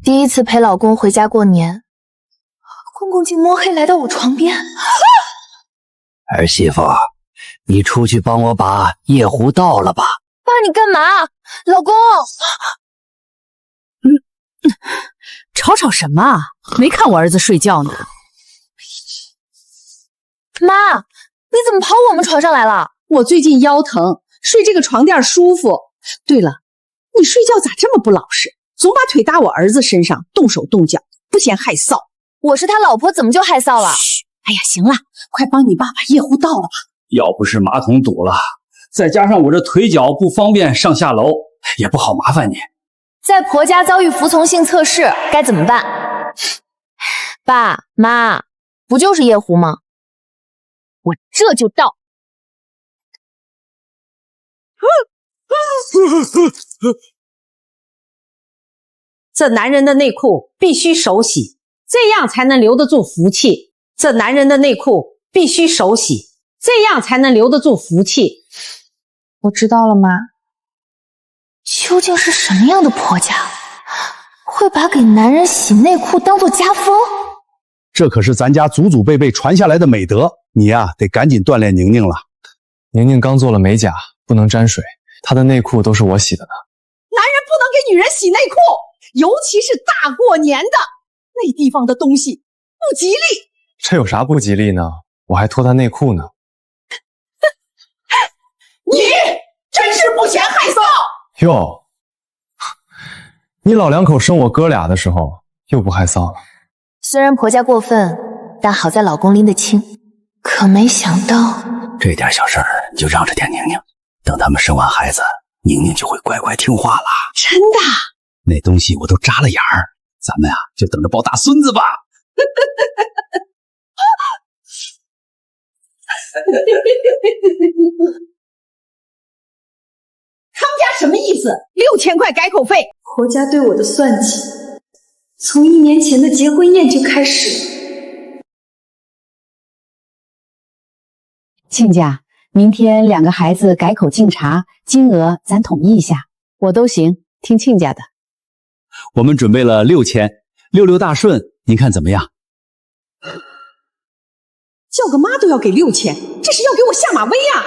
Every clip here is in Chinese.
第一次陪老公回家过年，公公竟摸黑来到我床边。儿媳妇，你出去帮我把夜壶倒了吧。爸，你干嘛？老公！吵什么啊？没看我儿子睡觉呢。妈，你怎么跑我们床上来了？我最近腰疼，睡这个床垫舒服。对了，你睡觉咋这么不老实？总把腿搭我儿子身上，动手动脚，不嫌害臊。我是他老婆，怎么就害臊了？嘘！哎呀，行了，快帮你爸把夜壶倒了吧。要不是马桶堵了，再加上我这腿脚不方便上下楼，也不好麻烦你。在婆家遭遇服从性测试，该怎么办？爸妈，不就是夜壶吗？我这就倒。这男人的内裤必须手洗，这样才能留得住福气。这男人的内裤必须手洗，这样才能留得住福气。我知道了，妈。究竟是什么样的婆家，会把给男人洗内裤当作家风？这可是咱家祖祖辈辈传下来的美德，你呀，得赶紧锻炼宁宁了。宁宁刚做了美甲，不能沾水，她的内裤都是我洗的呢。男人不能给女人洗内裤，尤其是大过年的，那地方的东西不吉利。这有啥不吉利呢？我还脱她内裤呢。你真是不嫌害臊！哟，你老两口生我哥俩的时候又不害臊了。虽然婆家过分，但好在老公拎得清。可没想到，这点小事儿就让着点宁宁，等他们生完孩子，宁宁就会乖乖听话了。真的？那东西我都扎了眼儿，咱们啊就等着抱大孙子吧。他们家什么意思？6000块改口费。婆家对我的算计，从1年前的结婚宴就开始。亲家，明天2个孩子改口敬茶，金额咱统一一下，我都行，听亲家的。我们准备了6000，66大顺，您看怎么样？叫个妈都要给6000，这是要给我下马威啊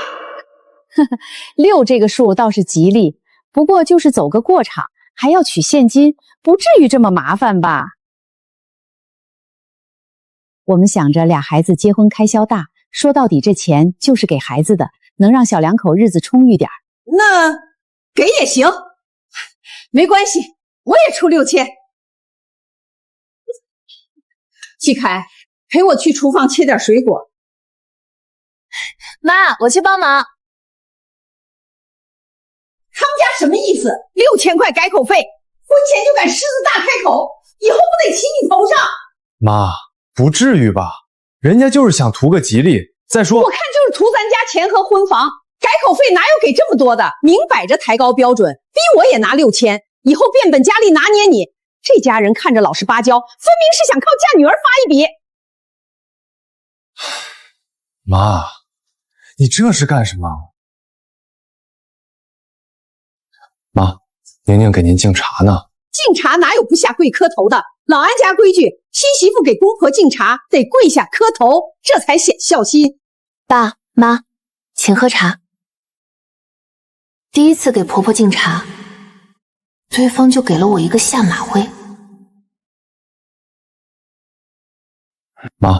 ！6这个数倒是吉利，不过就是走个过场，还要取现金，不至于这么麻烦吧？我们想着俩孩子结婚开销大，说到底这钱就是给孩子的，能让小两口日子充裕点。那给也行，没关系，我也出6000。季凯，陪我去厨房切点水果。妈，我去帮忙。他们家什么意思？6000块改口费，婚前就敢狮子大开口，以后不得骑你头上？妈，不至于吧？人家就是想图个吉利。再说，我看就是图咱家钱和婚房，改口费哪有给这么多的？明摆着抬高标准，逼我也拿6000，以后变本加厉拿捏你。这家人看着老实巴交，分明是想靠嫁女儿发一笔。妈，你这是干什么？妈，宁宁给您敬茶呢。敬茶哪有不下跪磕头的？老安家规矩，新媳妇给公婆敬茶得跪下磕头，这才显孝心。爸妈，请喝茶。第一次给婆婆敬茶，对方就给了我一个下马威。妈，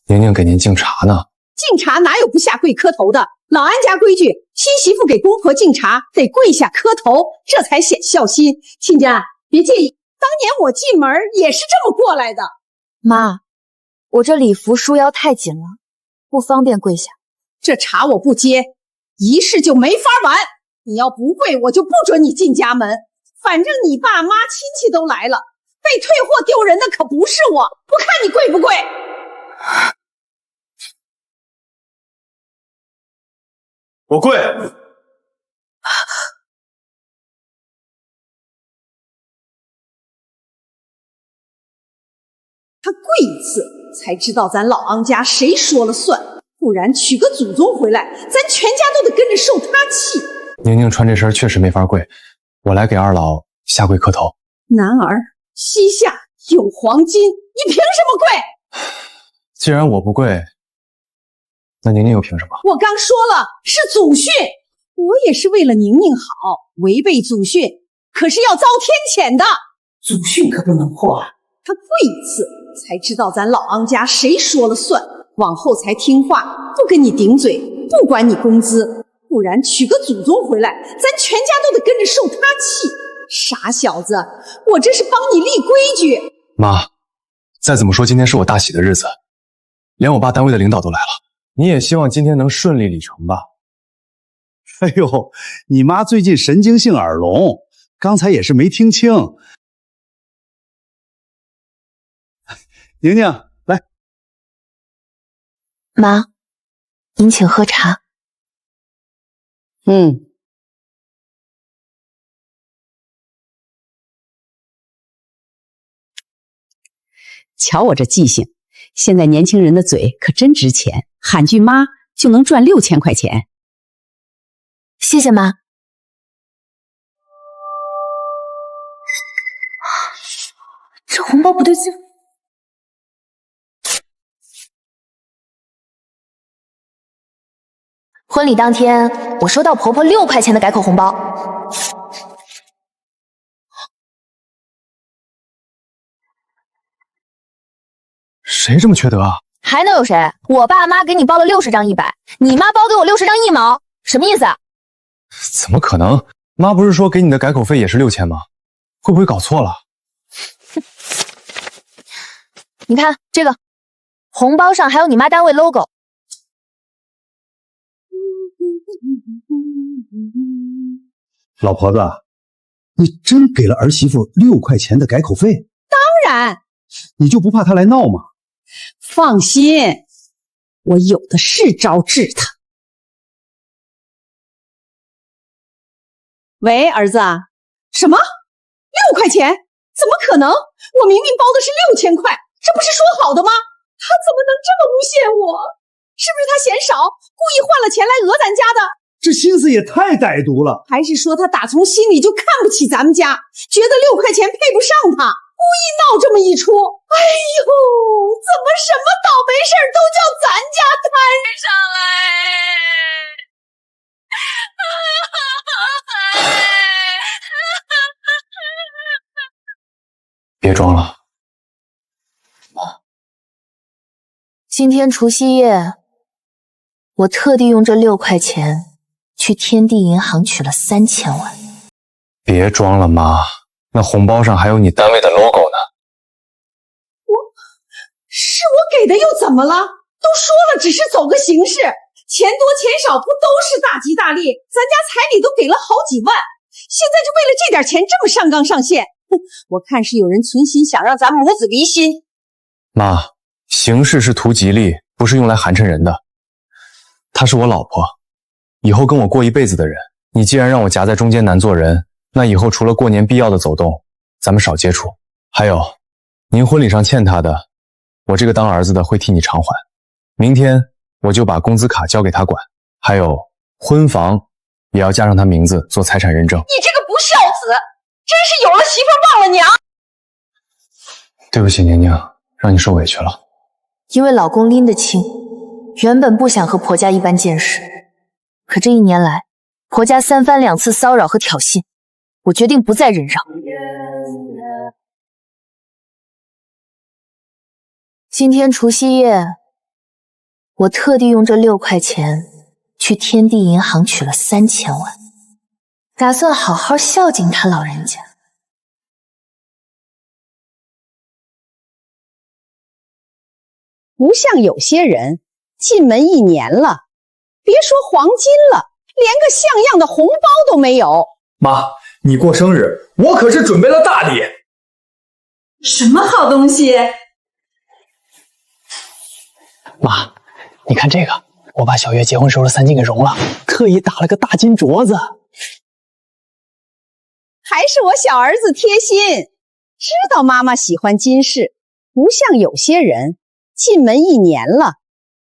宁宁给您敬茶呢。敬茶哪有不下跪磕头的？老安家规矩，新媳妇给公婆敬茶得跪下磕头，这才显孝心。亲家别介意，当年我进门也是这么过来的。妈，我这礼服束腰太紧了，不方便跪下。这茶我不接，仪式就没法完。你要不跪，我就不准你进家门。反正你爸妈亲戚都来了，被退货丢人的可不是我，不看你跪不跪。我跪。他跪一次，才知道咱老昂家谁说了算，不然娶个祖宗回来，咱全家都得跟着受他气。宁宁穿这身确实没法跪，我来给二老下跪磕头。男儿膝下有黄金，你凭什么跪？既然我不跪，那宁宁又凭什么？我刚说了是祖训，我也是为了宁宁好，违背祖训可是要遭天谴的。祖训可不能破啊！他跪一次才知道咱老昂家谁说了算，往后才听话，不跟你顶嘴，不管你工资，不然娶个祖宗回来，咱全家都得跟着受他气。傻小子，我这是帮你立规矩。妈，再怎么说今天是我大喜的日子，连我爸单位的领导都来了，你也希望今天能顺利理成吧？哎呦，你妈最近神经性耳聋，刚才也是没听清。宁宁，来，妈，您请喝茶。瞧我这记性，现在年轻人的嘴可真值钱，喊句妈就能赚6000块钱。谢谢妈。这红包不对劲。婚礼当天，我收到婆婆6块钱的改口红包。谁这么缺德啊？还能有谁？我爸妈给你包了60张100，你妈包给我60张1毛，什么意思啊？怎么可能？妈不是说给你的改口费也是6000吗？会不会搞错了？你看这个，红包上还有你妈单位 logo。老婆子，你真给了儿媳妇6块钱的改口费？当然，你就不怕她来闹吗？放心，我有的是招治她。喂，儿子，什么？6块钱？怎么可能？我明明包的是6000块，这不是说好的吗？他怎么能这么诬陷我？是不是他嫌少，故意换了钱来讹咱家的？这心思也太歹毒了。还是说他打从心里就看不起咱们家，觉得6块钱配不上他，故意闹这么一出？哎呦，怎么什么倒霉事儿都叫咱家摊上来？别装了。今天除夕夜，我特地用这6块钱去天地银行取了3000万。别装了，妈，那红包上还有你单位的 logo 呢。是我给的又怎么了？都说了只是走个形式，钱多钱少不都是大吉大利？咱家彩礼都给了好几万，现在就为了这点钱这么上纲上线，我看是有人存心想让咱母子离心。妈，形式是图吉利，不是用来寒碜人的。她是我老婆，以后跟我过一辈子的人，你既然让我夹在中间难做人，那以后除了过年必要的走动，咱们少接触。还有，您婚礼上欠她的，我这个当儿子的会替你偿还。明天我就把工资卡交给他管，还有婚房也要加上他名字做财产认证。你这个不孝子，真是有了媳妇忘了娘。对不起宁宁，让你受委屈了。因为老公拎得清，原本不想和婆家一般见识，可这1年来，婆家3番2次骚扰和挑衅，我决定不再忍让。今天除夕夜，我特地用这6块钱去天地银行取了3000万，打算好好孝敬他老人家。不像有些人进门1年了，别说黄金了，连个像样的红包都没有。妈，你过生日，我可是准备了大礼。什么好东西？妈，你看这个，我把小月结婚时候的3金给融了，特意打了个大金镯子。还是我小儿子贴心，知道妈妈喜欢金饰，不像有些人进门1年了，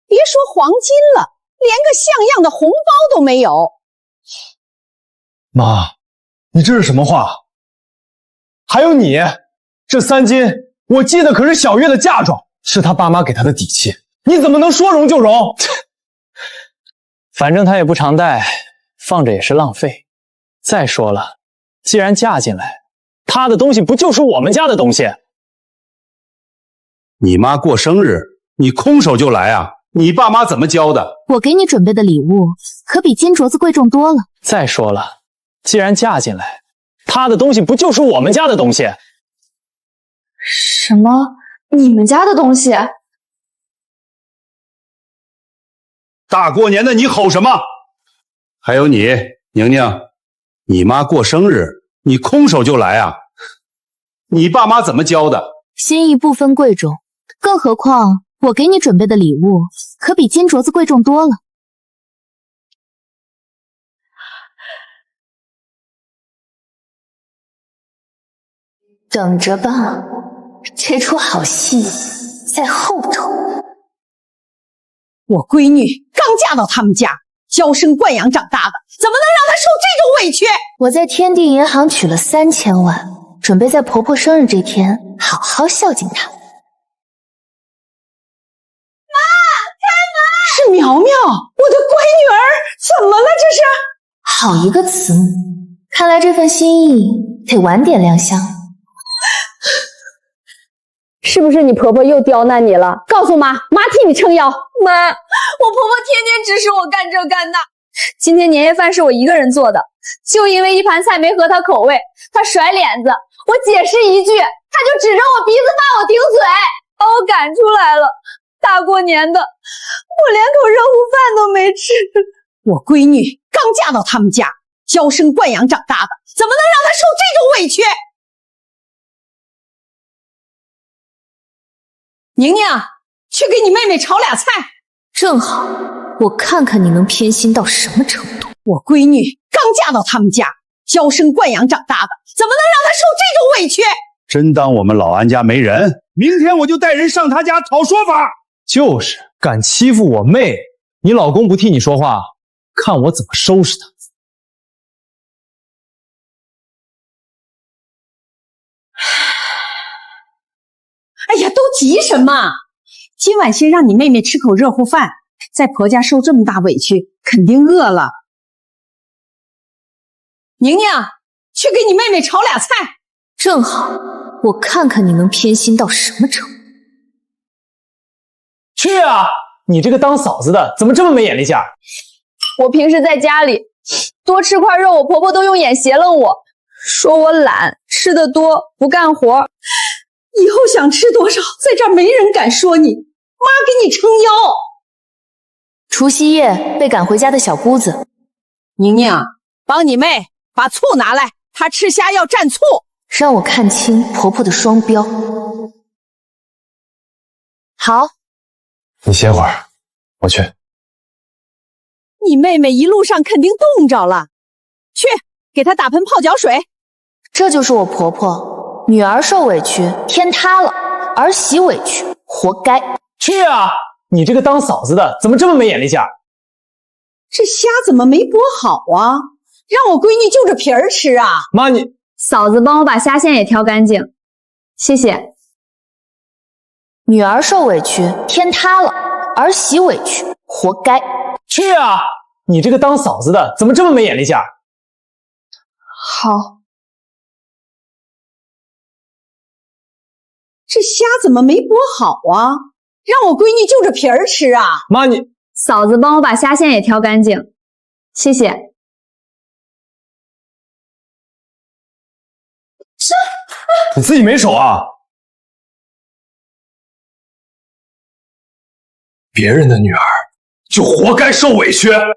别说黄金了，连个像样的红包都没有。妈，你这是什么话？还有你，这3斤我记得可是小月的嫁妆，是她爸妈给她的底气，你怎么能说容就容？反正她也不常戴，放着也是浪费。再说了，既然嫁进来，她的东西不就是我们家的东西？你妈过生日，你空手就来啊？你爸妈怎么教的？我给你准备的礼物可比金镯子贵重多了。再说了，既然嫁进来，她的东西不就是我们家的东西？什么？你们家的东西？大过年的你吼什么？还有你，宁宁，你妈过生日，你空手就来啊？你爸妈怎么教的？心意不分贵重，更何况我给你准备的礼物可比金镯子贵重多了。等着吧，这出好戏在后头。我闺女刚嫁到他们家，娇生惯养长大的，怎么能让她受这种委屈？我在天地银行取了3000万，准备在婆婆生日这天好好孝敬她。是苗苗，我的乖女儿，怎么了这是？好一个慈母，看来这份心意得晚点亮相。是不是你婆婆又刁难你了？告诉妈，妈替你撑腰。妈，我婆婆天天指使我干这干那。今天年夜饭是我一个人做的，就因为一盘菜没合她口味，她甩脸子，我解释一句，她就指着我鼻子骂我顶嘴，把我赶出来了。大过年的，我连口热乎饭都没吃。我闺女刚嫁到他们家，娇生惯养长大的，怎么能让她受这种委屈？宁宁，去给你妹妹炒俩菜。正好，我看看你能偏心到什么程度。我闺女刚嫁到他们家，娇生惯养长大的，怎么能让她受这种委屈？真当我们老安家没人？明天我就带人上他家讨说法。就是敢欺负我妹，你老公不替你说话，看我怎么收拾他。哎呀，都急什么？今晚先让你妹妹吃口热乎饭，在婆家受这么大委屈，肯定饿了。宁宁，去给你妹妹炒俩菜。正好，我看看你能偏心到什么程度。去啊！你这个当嫂子的怎么这么没眼力见儿？我平时在家里多吃块肉，我婆婆都用眼斜楞我，说我懒，吃得多，不干活。以后想吃多少，在这儿没人敢说你，妈给你撑腰。除夕夜被赶回家的小姑子，宁宁，帮你妹把醋拿来，她吃虾要蘸醋。让我看清婆婆的双标。好，你歇会儿，我去。你妹妹一路上肯定冻着了，去给她打盆泡脚水。这就是我婆婆，女儿受委屈天塌了，儿媳委屈活该。去啊！你这个当嫂子的怎么这么没眼力见儿？这虾怎么没剥好啊？让我闺女就着皮儿吃啊！妈，你嫂子帮我把虾线也挑干净，谢谢。女儿受委屈天塌了，儿媳委屈活该。去啊！你这个当嫂子的怎么这么没眼力见儿？好。这虾怎么没剥好啊？让我闺女就着皮儿吃啊！妈，你嫂子帮我把虾线也挑干净，谢谢。你自己没手啊？别人的女儿就活该受委屈。当然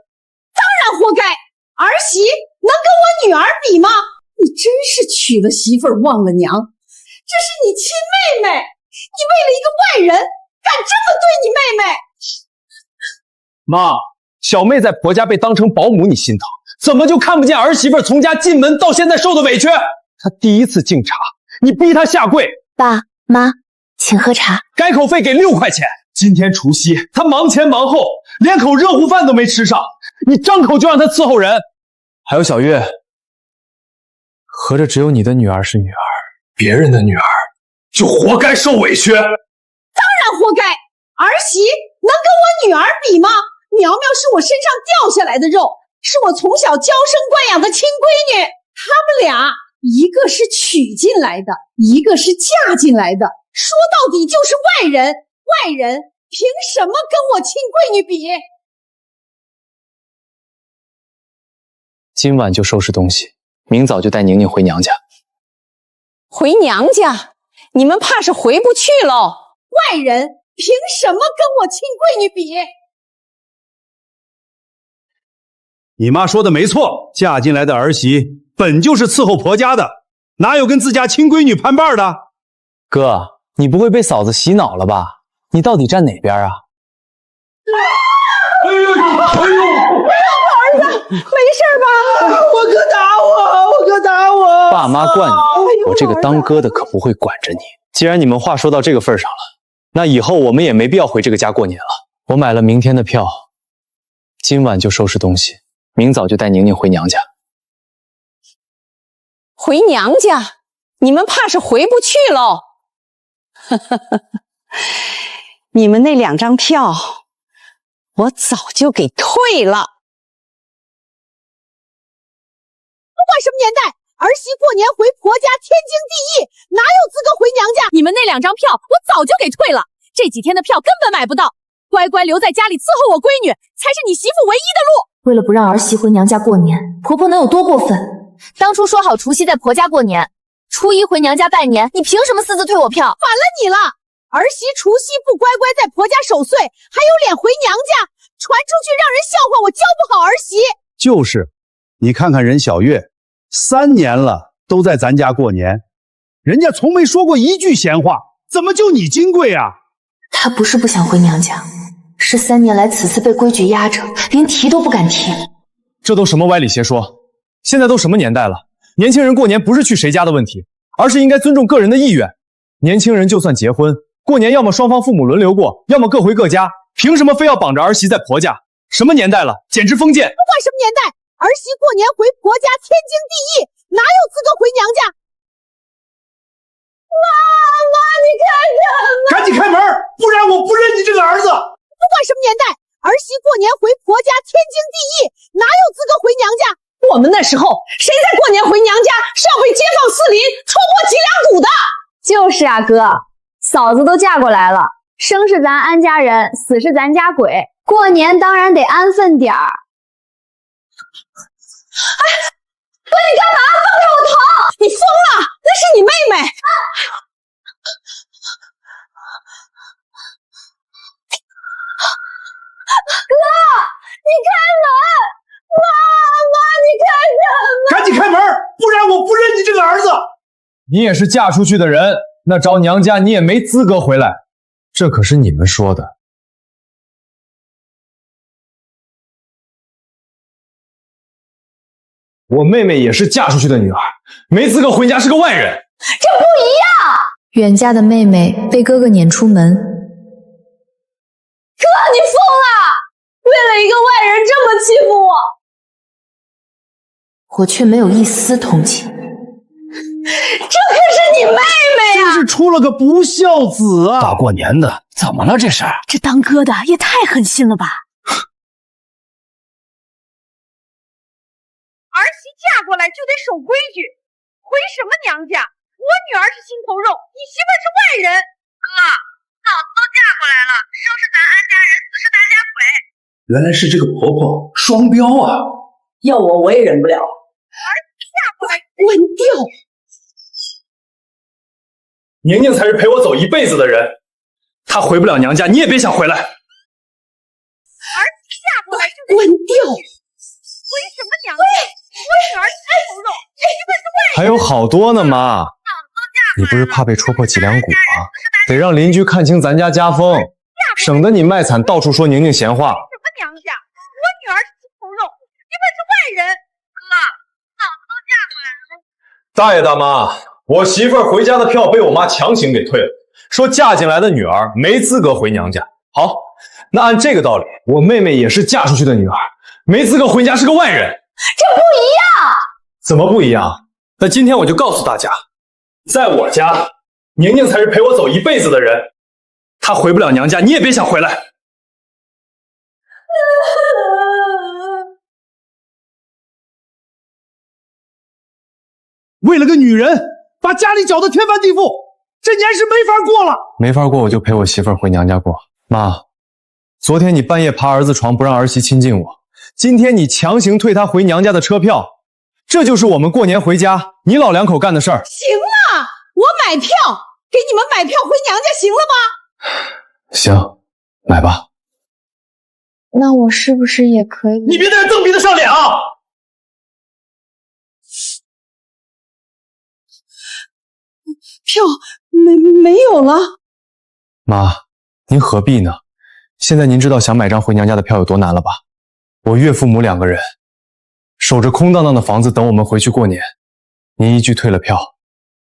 活该，儿媳能跟我女儿比吗？你真是娶了媳妇儿忘了娘，这是你亲妹妹，你为了一个外人敢这么对你妹妹？妈，小妹在婆家被当成保姆，你心疼，怎么就看不见儿媳妇从家进门到现在受的委屈？她第一次敬茶，你逼她下跪。爸妈，请喝茶。改口费给6块钱。今天除夕，她忙前忙后，连口热乎饭都没吃上，你张口就让她伺候人。还有小月，合着只有你的女儿是女儿，别人的女儿就活该受委屈。当然活该，儿媳能跟我女儿比吗？苗苗是我身上掉下来的肉，是我从小娇生惯养的亲闺女。他们俩一个是娶进来的，一个是嫁进来的，说到底就是外人。外人凭什么跟我亲闺女比？今晚就收拾东西，明早就带宁宁回娘家。回娘家？你们怕是回不去喽？外人凭什么跟我亲闺女比？你妈说的没错，嫁进来的儿媳本就是伺候婆家的，哪有跟自家亲闺女攀伴的？哥，你不会被嫂子洗脑了吧？你到底站哪边啊？哎呦！儿子，没事吧？我哥打我，我哥打我！爸妈惯你，我这个当哥的可不会管着你。既然你们话说到这个份上了，那以后我们也没必要回这个家过年了。我买了明天的票，今晚就收拾东西，明早就带宁宁回娘家。回娘家？你们怕是回不去喽？你们那2张票，我早就给退了。不管什么年代，儿媳过年回婆家天经地义，哪有资格回娘家？你们那2张票我早就给退了，这几天的票根本买不到，乖乖留在家里伺候我闺女，才是你媳妇唯一的路。为了不让儿媳回娘家过年，婆婆能有多过分？当初说好除夕在婆家过年，初一回娘家拜年，你凭什么私自退我票？反了你了！儿媳除夕不乖乖在婆家守岁，还有脸回娘家？传出去让人笑话我教不好儿媳。就是，你看看任小月，3年了都在咱家过年，人家从没说过一句闲话，怎么就你金贵啊？她不是不想回娘家，是3年来此次被规矩压着，连提都不敢提。这都什么歪理邪说？现在都什么年代了，年轻人过年不是去谁家的问题，而是应该尊重个人的意愿。年轻人就算结婚，过年要么双方父母轮流过，要么各回各家，凭什么非要绑着儿媳在婆家？什么年代了，简直封建！不管什么年代，儿媳过年回婆家天经地义，哪有资格回娘家？妈，你看看！赶紧开门，不然我不认你这个儿子！不管什么年代，儿媳过年回婆家天经地义，哪有资格回娘家？我们那时候谁在过年回娘家是要被街坊四邻戳破脊梁骨的。就是啊，哥，嫂子都嫁过来了，生是咱安家人，死是咱家鬼，过年当然得安分点儿。哎，哥，你干嘛？放开我头！你疯了？那是你妹妹。哥，你开门！妈，你看看！赶紧开门，不然我不认你这个儿子！你也是嫁出去的人，那找娘家你也没资格回来，这可是你们说的。我妹妹也是嫁出去的女儿，没资格回家，是个外人。这不一样！远嫁的妹妹被哥哥撵出门。哥，你疯了！为了一个外人这么欺负我，我却没有一丝同情。这可是你妹妹真是出了个不孝子啊！大过年的，怎么了这是？这当哥的也太狠心了吧！儿媳嫁过来就得守规矩，回什么娘家？我女儿是心头肉，你媳妇是外人。哥，嫂子都嫁过来了，生是咱安家人，死是咱家鬼。原来是这个婆婆双标啊！要我也忍不了。儿媳嫁过来，关掉！宁宁才是陪我走一辈子的人，她回不了娘家，你也别想回来。儿媳嫁过来就关掉！回什么娘家？我女儿是心头肉，你媳妇是外人。还有好多呢，妈。你不是怕被戳破脊梁骨吗？得让邻居看清咱家家风，省得你卖惨到处说宁宁闲话。什么娘家？我女儿是心头肉，媳妇是外人。哥，嫂子都嫁过来了。大爷大妈，我媳妇儿回家的票被我妈强行给退了，说嫁进来的女儿没资格回娘家。好，那按这个道理，我妹妹也是嫁出去的女儿，没资格回家，是个外人。这不一样！怎么不一样？那今天我就告诉大家，在我家，宁宁才是陪我走一辈子的人，她回不了娘家，你也别想回来。为了个女人，把家里搅得天翻地覆，这年是没法过了。没法过，我就陪我媳妇儿回娘家过。妈，昨天你半夜爬儿子床不让儿媳亲近我，今天你强行退她回娘家的车票，这就是我们过年回家你老两口干的事儿。行了，我买票，给你们买票回娘家，行了吧？行，买吧。那我是不是也可以？你别在这蹬鼻子上脸啊！票没有了。妈，您何必呢？现在您知道想买张回娘家的票有多难了吧？我岳父母2个人守着空荡荡的房子等我们回去过年，您一句退了票，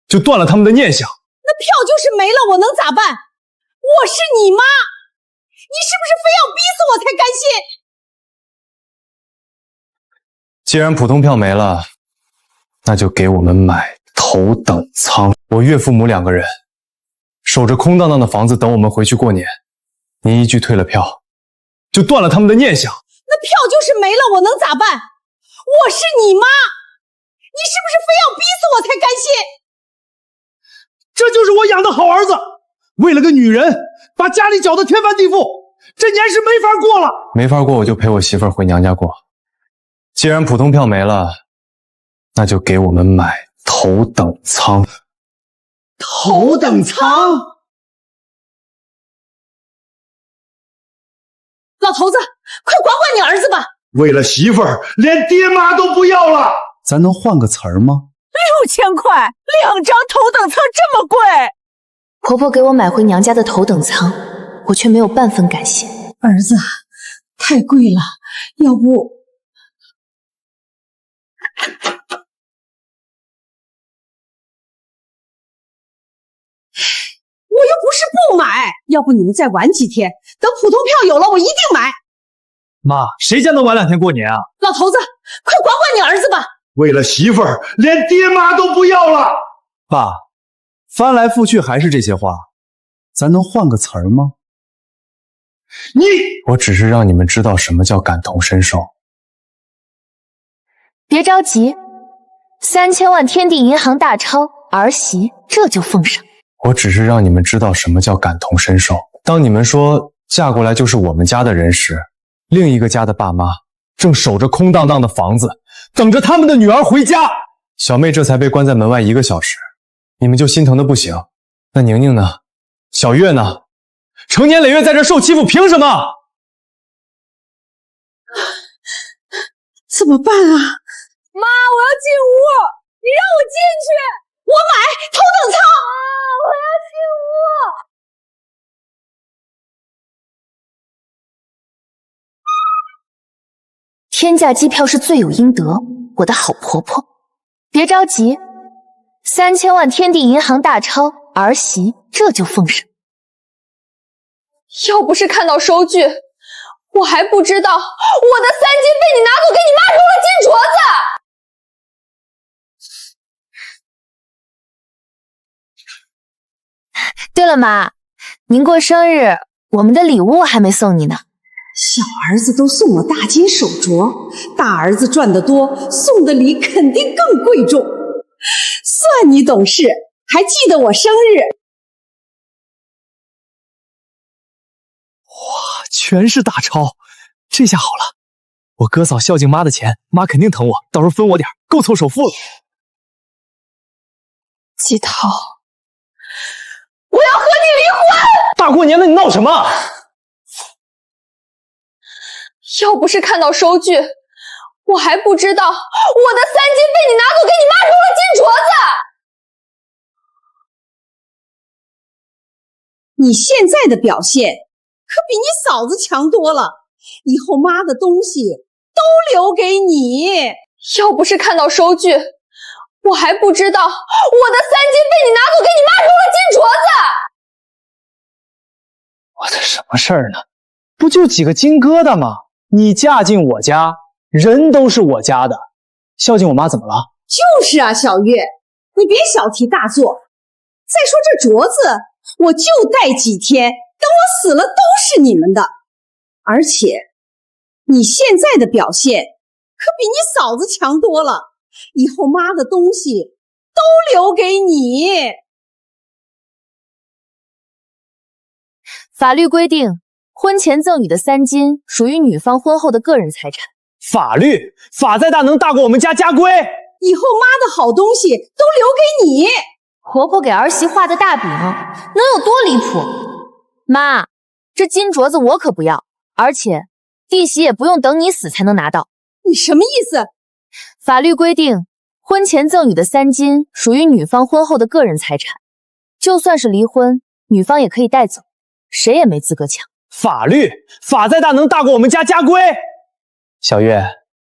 就断了他们的念想。那票就是没了，我能咋办？我是你妈，你是不是非要逼死我才甘心？既然普通票没了，那就给我们买头等舱。我岳父母2个人守着空荡荡的房子等我们回去过年，您一句退了票，就断了他们的念想。那票就是没了，我能咋办？我是你妈，你是不是非要逼死我才甘心？这就是我养的好儿子，为了个女人，把家里搅得天翻地覆，这年是没法过了。没法过，我就陪我媳妇儿回娘家过。既然普通票没了，那就给我们买头等舱。头等舱？老头子，快管管你儿子吧！为了媳妇儿，连爹妈都不要了。咱能换个词儿吗？6000块，2张头等舱这么贵？婆婆给我买回娘家的头等舱，我却没有半分感谢。儿子，太贵了，要不……我又不是不买，要不你们再晚几天，等普通票有了，我一定买。妈，谁家能晚2天过年啊？老头子，快管管你儿子吧！为了媳妇儿，连爹妈都不要了。爸，翻来覆去还是这些话，咱能换个词儿吗？我只是让你们知道什么叫感同身受。别着急，3000万天地银行大钞，儿媳这就奉上。我只是让你们知道什么叫感同身受。当你们说嫁过来就是我们家的人时，另一个家的爸妈正守着空荡荡的房子，等着他们的女儿回家。小妹这才被关在门外1个小时，你们就心疼的不行。那宁宁呢？小月呢？成年累月在这受欺负，凭什么？怎么办啊？妈，我要进屋，你让我进去。我买头等舱。我要进屋。天价机票是罪有应得，我的好婆婆。别着急，3000万天地银行大钞，儿媳这就奉上。要不是看到收据，我还不知道我的3金被你拿走给你妈揉了金镯子。对了，妈，您过生日，我们的礼物还没送你呢。小儿子都送我大金手镯，大儿子赚得多，送的礼肯定更贵重。算你懂事，还记得我生日。哇，全是大钞，这下好了，我哥嫂孝敬妈的钱，妈肯定疼我，到时候分我点，够凑首付了。季涛，我要和你离婚！大过年的你闹什么？要不是看到收据，我还不知道我的3金被你拿走给你妈揉了金镯子。你现在的表现可比你嫂子强多了，以后妈的东西都留给你。要不是看到收据，我还不知道我的3金被你拿走给你妈揉了金镯子。我的什么事儿呢？不就几个金疙瘩吗？你嫁进我家，人都是我家的，孝敬我妈怎么了？就是啊，小月，你别小题大做。再说这镯子，我就戴几天，等我死了都是你们的。而且你现在的表现可比你嫂子强多了，以后妈的东西都留给你。法律规定，婚前赠与的3金属于女方婚后的个人财产。法再大能大过我们家家规。以后妈的好东西都留给你。婆婆给儿媳画的大饼能有多离谱？妈，这金镯子我可不要，而且弟媳也不用等你死才能拿到。你什么意思？法律规定，婚前赠与的3金属于女方婚后的个人财产，就算是离婚，女方也可以带走，谁也没资格抢。法再大能大过我们家家规。小月，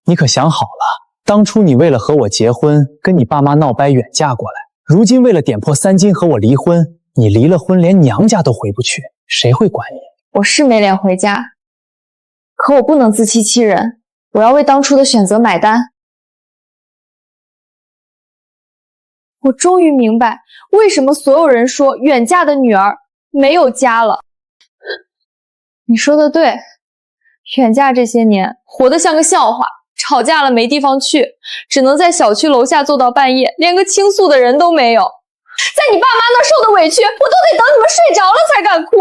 你可想好了，当初你为了和我结婚，跟你爸妈闹掰远嫁过来，如今为了点破3金和我离婚，你离了婚连娘家都回不去，谁会管你？我是没脸回家，可我不能自欺欺人，我要为当初的选择买单。我终于明白，为什么所有人说远嫁的女儿没有家了。你说的对，远嫁这些年活得像个笑话，吵架了没地方去，只能在小区楼下坐到半夜，连个倾诉的人都没有。在你爸妈那受的委屈，我都得等你们睡着了才敢哭。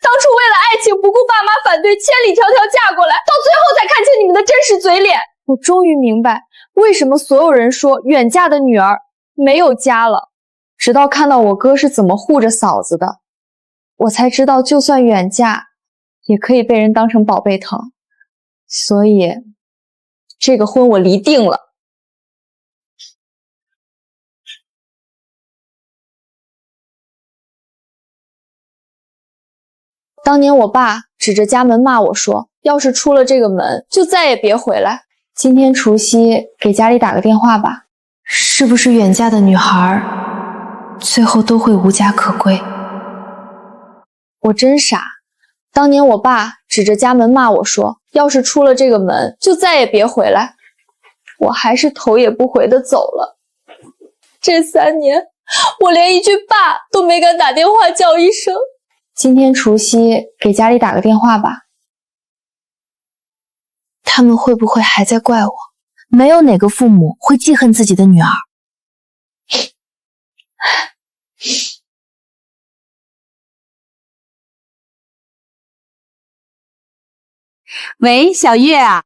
当初为了爱情不顾爸妈反对，千里迢迢嫁过来，到最后才看清你们的真实嘴脸。我终于明白，为什么所有人说远嫁的女儿没有家了。直到看到我哥是怎么护着嫂子的，我才知道就算远嫁也可以被人当成宝贝疼。所以这个婚我离定了。当年我爸指着家门骂我说，要是出了这个门就再也别回来。今天除夕给家里打个电话吧。是不是远嫁的女孩最后都会无家可归？我真傻，当年我爸指着家门骂我说，要是出了这个门就再也别回来。我还是头也不回的走了。这3年我连一句爸都没敢打电话叫一声。今天除夕给家里打个电话吧。他们会不会还在怪我？没有哪个父母会记恨自己的女儿。喂，小月啊。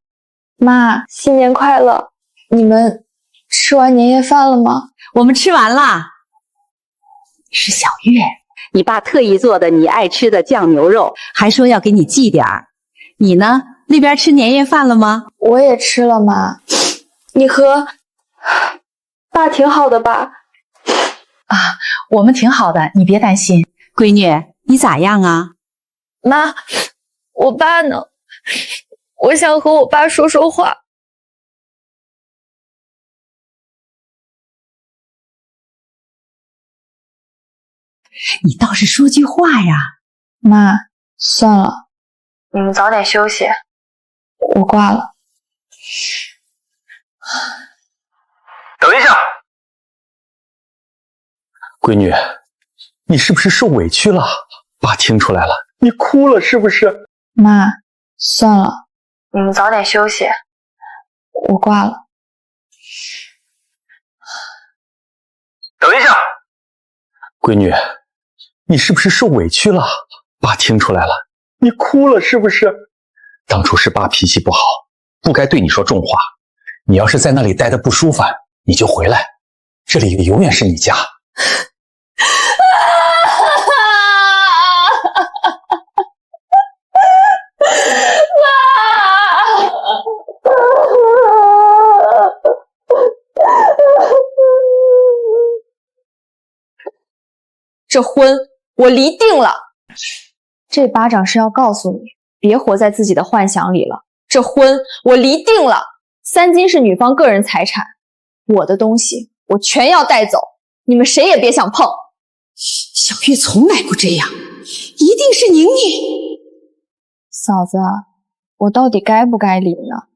妈，新年快乐。你们吃完年夜饭了吗？我们吃完了。是小月，你爸特意做的你爱吃的酱牛肉，还说要给你寄点儿。你呢？那边吃年夜饭了吗？我也吃了，妈。你和爸挺好的吧？啊，我们挺好的，你别担心。闺女，你咋样啊？妈，我爸呢？我想和我爸说说话。你倒是说句话呀。妈，算了，你们早点休息，我挂了。等一下，闺女，你是不是受委屈了？爸听出来了，你哭了是不是？妈，算了，你们早点休息，我挂了。等一下，闺女，你是不是受委屈了？爸听出来了，你哭了是不是？当初是爸脾气不好，不该对你说重话。你要是在那里待得不舒服，你就回来，这里永远是你家。这婚我离定了。这巴掌是要告诉你，别活在自己的幻想里了。这婚我离定了。3金是女方个人财产，我的东西我全要带走，你们谁也别想碰。小月从来不这样，一定是宁宁。嫂子，我到底该不该离呢？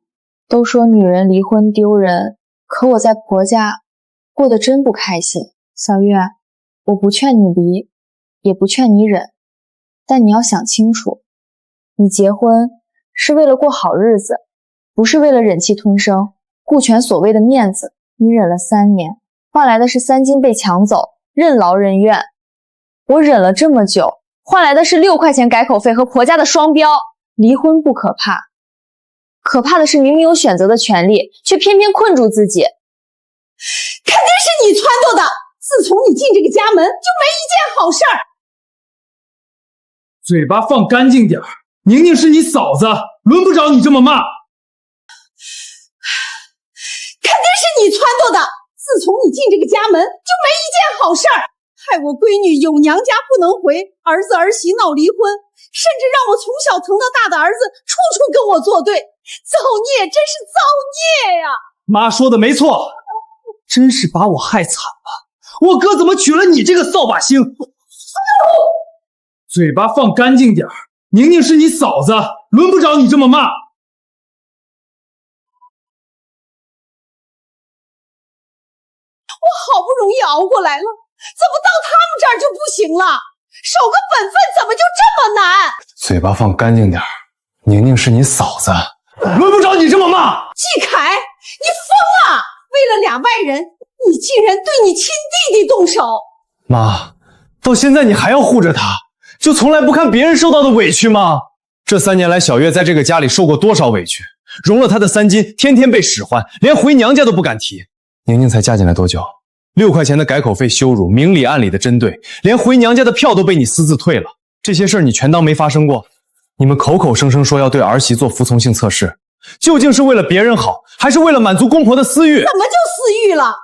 都说女人离婚丢人，可我在婆家过得真不开心。小月，我不劝你离，也不劝你忍，但你要想清楚，你结婚是为了过好日子，不是为了忍气吞声，顾全所谓的面子。你忍了3年，换来的是3斤被抢走，任劳任怨。我忍了这么久，换来的是6块钱改口费和婆家的双标。离婚不可怕，可怕的是明明有选择的权利，却偏偏困住自己。肯定是你撺掇的！自从你进这个家门，就没一件好事儿。嘴巴放干净点儿，宁宁是你嫂子，轮不着你这么骂。肯定是你撺掇的！自从你进这个家门，就没一件好事儿，害我闺女有娘家不能回，儿子儿媳闹离婚，甚至让我从小疼到大的儿子处处跟我作对，造孽，真是造孽呀！妈说的没错，真是把我害惨了。我哥怎么娶了你这个扫把星？嘴巴放干净点儿，宁宁是你嫂子，轮不着你这么骂。我好不容易熬过来了，怎么到他们这儿就不行了？守个本分怎么就这么难？嘴巴放干净点儿，宁宁是你嫂子，轮不着你这么骂。季凯，你疯了！为了2外人，你竟然对你亲弟弟动手！妈，到现在你还要护着他，就从来不看别人受到的委屈吗？这3年来，小月在这个家里受过多少委屈？容了她的3斤，天天被使唤，连回娘家都不敢提。宁宁才嫁进来多久？6块钱的改口费羞辱，明里暗里的针对，连回娘家的票都被你私自退了。这些事儿你全当没发生过？你们口口声声说要对儿媳做服从性测试，究竟是为了别人好，还是为了满足公婆的私欲？怎么就私欲了？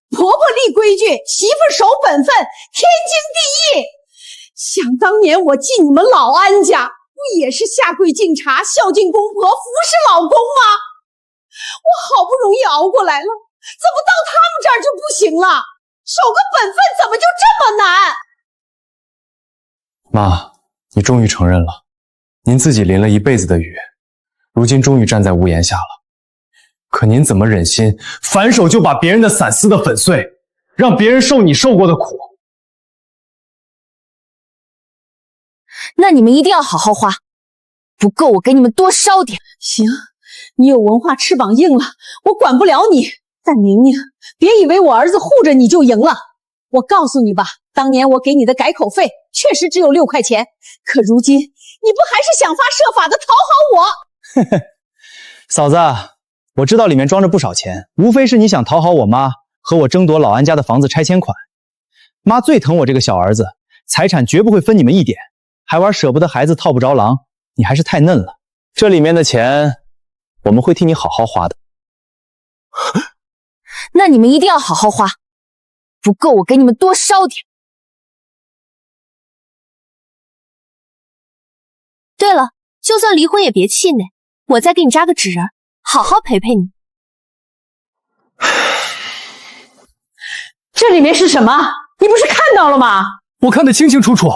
婆婆立规矩，媳妇守本分，天经地义。想当年我进你们老安家，不也是下跪敬茶，孝敬公婆，服侍老公吗？我好不容易熬过来了，怎么到他们这儿就不行了？守个本分怎么就这么难？妈，你终于承认了，您自己淋了一辈子的雨，如今终于站在屋檐下了。可您怎么忍心反手就把别人的伞撕得粉碎，让别人受你受过的苦？那你们一定要好好花，不够我给你们多烧点。行，你有文化翅膀硬了，我管不了你。但宁宁，别以为我儿子护着你就赢了。我告诉你吧，当年我给你的改口费确实只有6块钱，可如今你不还是想方设法的讨好我？嘿嘿，嫂子，我知道里面装着不少钱，无非是你想讨好我妈，和我争夺老安家的房子拆迁款。妈最疼我这个小儿子，财产绝不会分你们一点，还玩舍不得孩子套不着狼，你还是太嫩了。这里面的钱，我们会替你好好花的。那你们一定要好好花，不够我给你们多烧点。对了，就算离婚也别气馁，我再给你扎个纸人，好好陪陪你。这里面是什么？你不是看到了吗？我看得清清楚楚，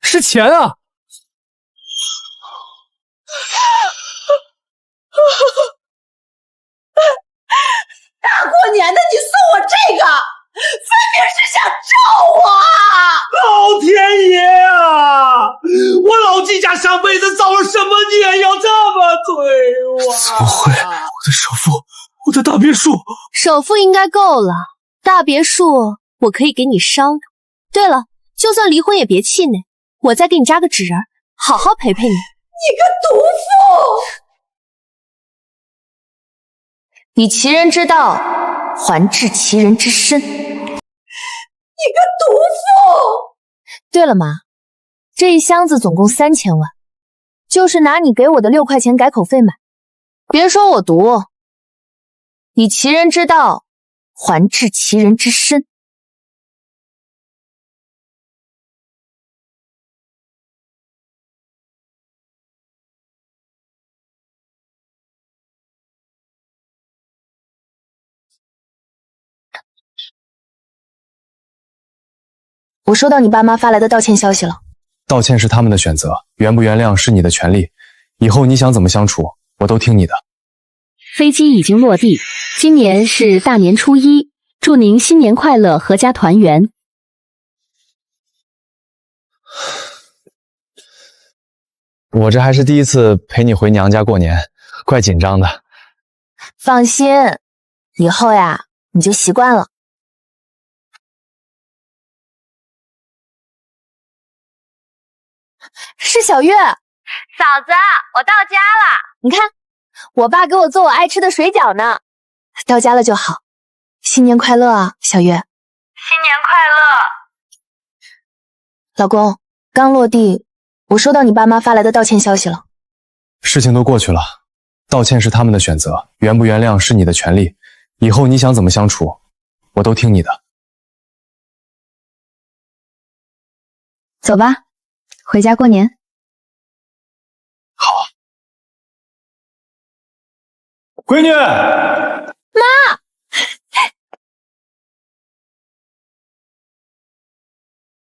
是钱啊！大过年的你送我这个，分明是想咒我啊！老天爷啊！我老季家上辈子造了什么孽，要这么对我？怎么会？我的首付，我的大别墅，首付应该够了，大别墅我可以给你商量。对了，就算离婚也别气馁，我再给你扎个纸人，好好陪陪你。你个毒妇！以其人之道还治其人之身。你个毒妇！对了，妈，这一箱子总共3000万，就是拿你给我的6块钱改口费买。别说我毒，以其人之道还治其人之身。我收到你爸妈发来的道歉消息了。道歉是他们的选择，原不原谅是你的权利。以后你想怎么相处，我都听你的。飞机已经落地，今年是大年初1，祝您新年快乐，阖家团圆。我这还是第一次陪你回娘家过年，怪紧张的。放心，以后呀你就习惯了。是小月，嫂子，我到家了。你看，我爸给我做我爱吃的水饺呢。到家了就好，新年快乐啊，小月。新年快乐。老公，刚落地，我收到你爸妈发来的道歉消息了。事情都过去了，道歉是他们的选择，原不原谅是你的权利。以后你想怎么相处，我都听你的。走吧，回家过年。好。闺女，妈。